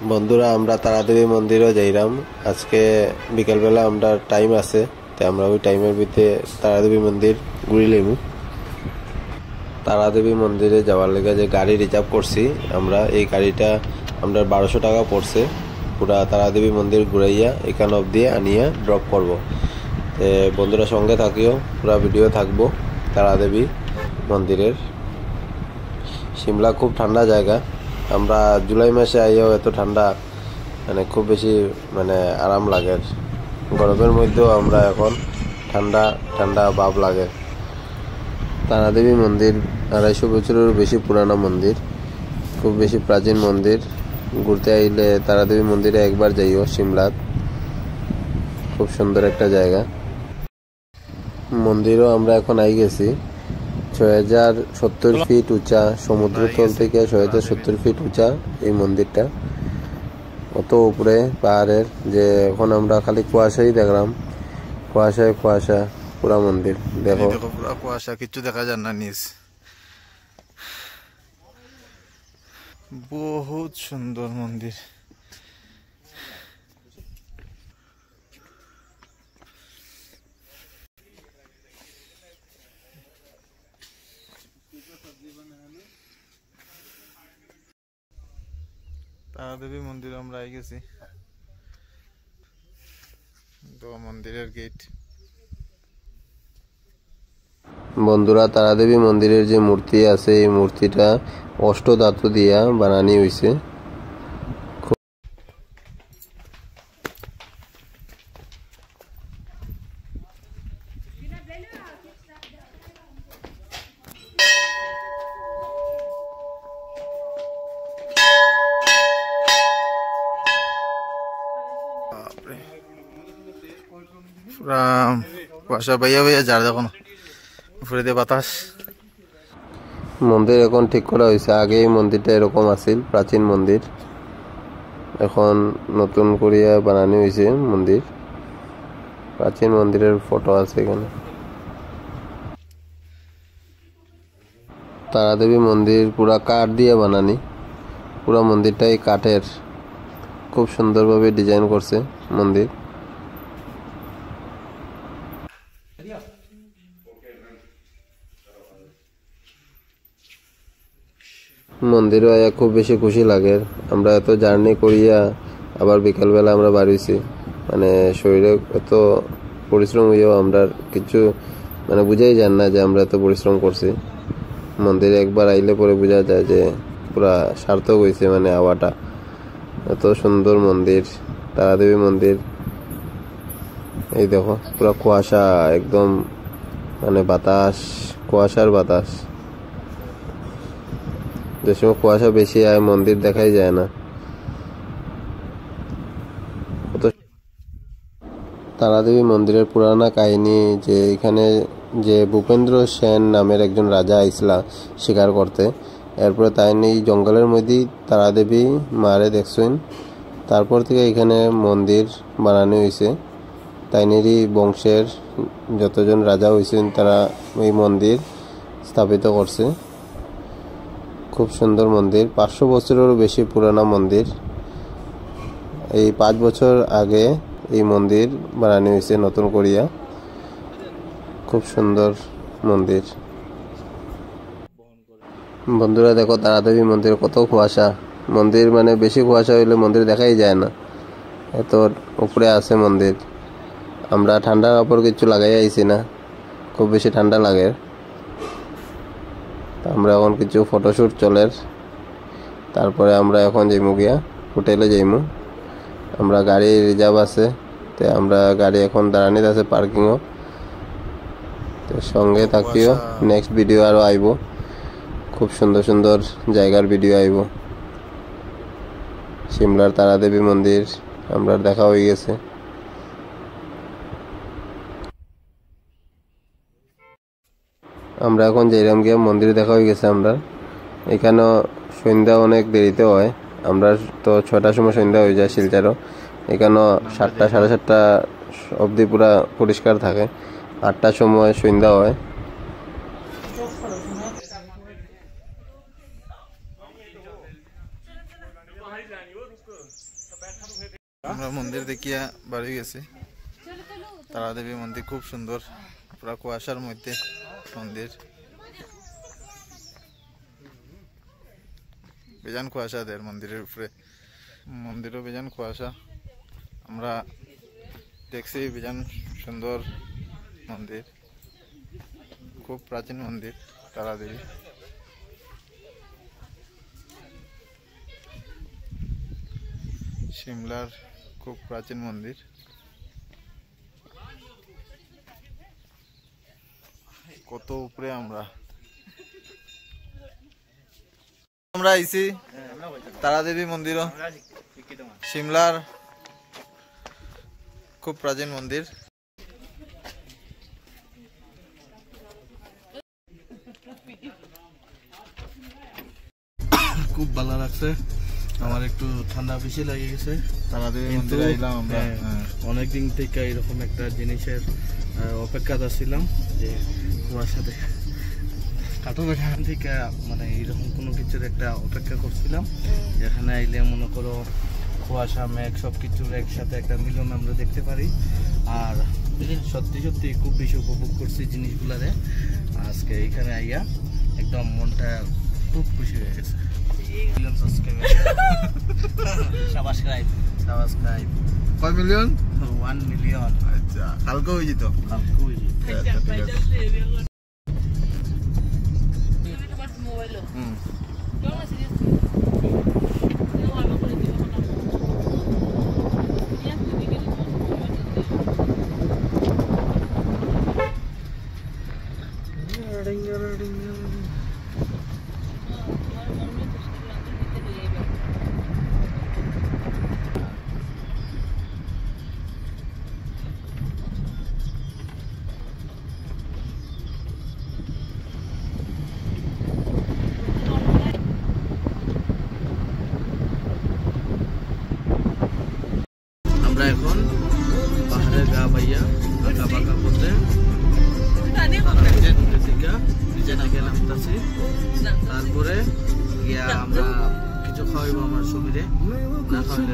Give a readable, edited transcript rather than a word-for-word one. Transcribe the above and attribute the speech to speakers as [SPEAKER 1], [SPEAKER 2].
[SPEAKER 1] বন্ধুরা আমরা তারাদেবী মন্দিরও যাইলাম আজকে বিকেলবেলা। আমরা টাইম আছে, তাই আমরা ওই টাইমের ভিতরে তারাদেবী মন্দির ঘুরিলাম। তারাদেবী মন্দিরে যাওয়ার লেগে যে গাড়ি রিজার্ভ করছি আমরা, এই গাড়িটা আমরা 1200 টাকা পড়ছে। পুরা তারাদেবী মন্দির ঘুরাইয়া এখান অবধি আনিয়া ড্রপ করব। বন্ধুরা সঙ্গে থাকিও, পুরা ভিডিও থাকবো তারাদেবী মন্দিরের। সিমলা খুব ঠান্ডা জায়গা। আমরা জুলাই মাসে আইয়াও এত ঠান্ডা, মানে খুব বেশি আরাম লাগে। গরমের মধ্যেও আমরা এখন ঠান্ডা ঠান্ডা ভাব লাগে। তারাদেবী মন্দির 250 বছরেরও বেশি পুরানো মন্দির, খুব বেশি প্রাচীন মন্দির। ঘুরতে আইলে তারাদেবী মন্দিরে একবার যাইও সিমলাত, খুব সুন্দর একটা জায়গা। মন্দিরও আমরা এখন আই গেছি। 6070 ফিট উঁচা, সমুদ্রতল থেকে 6070 ফিট উঁচা এই মন্দিরটা। অত উপরে পাহাড়ের, যে এখন আমরা খালি কুয়াশাই দেখলাম, কুয়াশায় কুয়াশা পুরা মন্দির। দেখো
[SPEAKER 2] পুরা কুয়াশা, কিচ্ছু দেখা যায় না নিচ। বহুত সুন্দর মন্দির। তারাদেবী মন্দির আমরা আই গেছি, তো মন্দিরের গেট।
[SPEAKER 1] বন্ধুরা তারাদেবী মন্দিরের যে মূর্তি আছে, এই মূর্তিটা অষ্টধাতু দিয়া বানানি হয়েছে।
[SPEAKER 2] পুরা কুয়াশা বাইয়া বাইয়া যার, দেখো না উপরে দিয়ে বাতাস।
[SPEAKER 1] মন্দির এখন ঠিক করা হয়েছে। আগে এই মন্দিরটা এরকম আছিল, প্রাচীন মন্দির। এখন নতুন করিয়া বানানি হয়েছে মন্দির। প্রাচীন মন্দিরের ফটো আছে এখানে। তারাদেবী মন্দির পুরা কাঠ দিয়ে বানানি, পুরা মন্দিরটাই কাঠের। খুব সুন্দরভাবে ডিজাইন করছে মন্দির। মন্দিরও আয়া খুব বেশি খুশি লাগে। আমরা এত জার্নি করিয়া আবার বিকালবেলা আমরা বাড়িছি, শরীরে এত পরিশ্রম হইয়াও আমরা কিছু বুঝাই যান না যে আমরা এত পরিশ্রম করছি। মন্দিরে একবার আইলে পরে বোঝা যায় যে পুরা সার্থক হয়েছে আওয়াটা। এত সুন্দর মন্দির তারাদেবী মন্দির। এই দেখো পুরা কুয়াশা, একদম বাতাস, কুয়াশার বাতাস। যে সময় কুয়াশা বেশি হয় মন্দির দেখাই যায় না। তারাদেবী মন্দিরের পুরানা কাহিনী যে এখানে যে ভূপেন্দ্র সেন নামের একজন রাজা আইসলা শিকার করতে, এরপরে তাই এই জঙ্গলের মধ্যেই তারাদেবী মারে দেখছেন। তারপর থেকে এখানে মন্দির বানানো হয়েছে। তাইনেরই বংশের যতজন রাজা হয়েছেন তারা এই মন্দির স্থাপিত করছে। খুব সুন্দর মন্দির, 500 বছরেরও বেশি পুরানা মন্দির। এই 5 বছর আগে এই মন্দির বানানো হয়েছে নতুন করিয়া। খুব সুন্দর মন্দির। বন্ধুরা দেখো তারাদেবী মন্দির কত কুয়াশা। মন্দির বেশি কুয়াশা হইলে মন্দির দেখাই যায় না, এত উপরে আছে মন্দির। আমরা ঠান্ডা কাপড় কিছু লাগাই আইছি না, খুব বেশি ঠান্ডা লাগে। আমরা এখন কিছু ফটোশুট চলে, তারপরে আমরা এখন যাইমু গিয়া হোটেলে যাইমু। আমরা গাড়ি রিজার্ভ আছে, তো আমরা গাড়ি এখন দাঁড়ানিতে আছে পার্কিংও। তো সঙ্গে থাকিও, নেক্সট ভিডিও আরও আইব। খুব সুন্দর সুন্দর জায়গার ভিডিও আইব। সিমলার তারাদেবী মন্দির আমরা দেখা হয়ে গেছে। আমরা এখন যাইলাম গিয়া মন্দির দেখা হয়ে গেছে। আমরা এখানেও সন্ধ্যা অনেক দেরিতে হয়। আমরা তো 6টার সময় সন্ধ্যা হয়ে যায় শিলচারও। এখানেও 7টা 7:30 অবধি পুরা পরিষ্কার থাকে। 8টার সময় সন্ধ্যা হয়।
[SPEAKER 2] আমরা মন্দির দেখিয়া বাড়ি গেছি। তারা দেবী মন্দির খুব সুন্দর, পুরা কুয়াশার মধ্যে মন্দির, বেজান কুয়াশা দেয় মন্দিরের উপরে, মন্দিরও বেজান কুয়াশা। আমরা দেখছি বেজান সুন্দর মন্দির, খুব প্রাচীন মন্দির তারা দেবী। সিমলার খুব প্রাচীন মন্দির। কত উপরে আমরা আইছি তারা দেবী মন্দিরও, সিমলার খুব প্রাচীন মন্দির।
[SPEAKER 3] খুব ভালো লাগছে, আমার একটু ঠান্ডা বেশি লেগে গেছে।
[SPEAKER 2] তারা দেবী মন্দিরে আইলাম আমরা।
[SPEAKER 3] অনেকদিন থেকে এরকম একটা জিনিসের অপেক্ষাতে ছিলাম যে কুয়াশাতে কাটানোর থেকে, মানে এরকম কোনো কিছুর একটা অপেক্ষা করছিলাম। এখানে আইলে মনে করো কুয়াশা মেঘ সব কিছুর একসাথে একটা মিলন আমরা দেখতে পারি। আর সত্যি সত্যি খুব বেশি উপভোগ করছি জিনিসগুলারে। আজকে এখানে আইয়া একদম মনটা খুব খুশি হয়ে গেছে।
[SPEAKER 2] কয় মিলিয়ন?
[SPEAKER 3] 1 মিলিয়ন।
[SPEAKER 2] আচ্ছা, কালকে হয়ে যেত। আমরা এখন পাহাড়ের গা বাইয়া আঁকা বাঁকা করতে নিচে না গেলাম তাছি। তারপরে গিয়া আমরা কিছু খাওয়াইব আমার শরীরে, না খাওয়াইলে